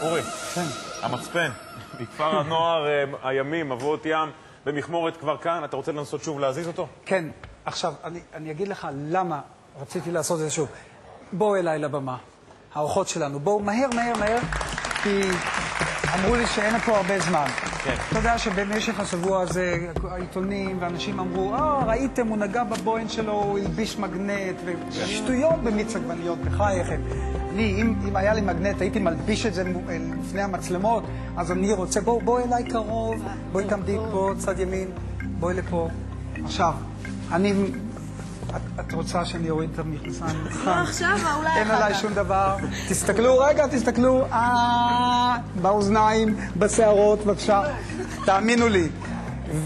אורי, המצפן, מכפר הנוער הימים, מבואות ים, במכמורת כבר כאן, אתה רוצה לנסות שוב להזיז אותו? כן, עכשיו, אני אגיד לך למה רציתי לעשות את זה שוב. בואו אליי לבמה, האורחות שלנו, בואו מהר, כי אמרו לי שאין פה הרבה זמן. כן. אתה יודע שבמשך השבוע הזה העיתונים ואנשים אמרו, ראיתם, הוא נגע בבוין שלו, הוא הלביש מגנט, ושטויות במיץ עגבניות, בחייכם. אם היה לי מגנט, הייתי מלביש את זה לפני המצלמות, אז אני רוצה, בואי אליי קרוב, בואי תעמדי פה, צד ימין, בואי לפה. עכשיו, את רוצה שאני אוריד את המכנסיים? לא עכשיו, אולי אין עליי שום דבר. תסתכלו, באוזניים, בשערות, בבקשה. תאמינו לי.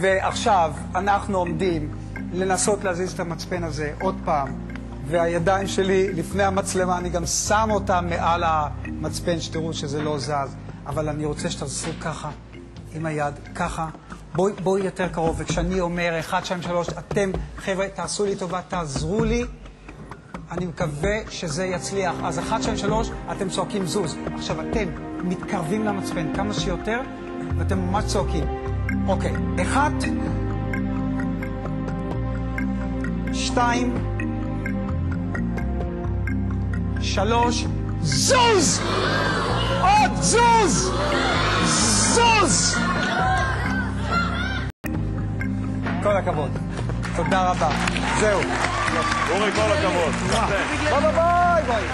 ועכשיו אנחנו עומדים לנסות להזיז את המצפן הזה עוד פעם. והידיים שלי לפני המצלמה, אני גם שם אותם מעל המצפן, שתראו שזה לא זז. אבל אני רוצה שתעשו ככה, עם היד, ככה. בואי יותר קרוב, וכשאני אומר 1, 2, 3, אתם, חבר'ה, תעשו לי טובה, תעזרו לי. אני מקווה שזה יצליח. אז 1, 2, 3, אתם צועקים זוז. עכשיו, אתם מתקרבים למצפן כמה שיותר, ואתם ממש צועקים. אוקיי, 1, 2, 3, זוז! עוד זוז! זוז! כל הכבוד. תודה רבה. זהו. אורי, כל הכבוד. ביי.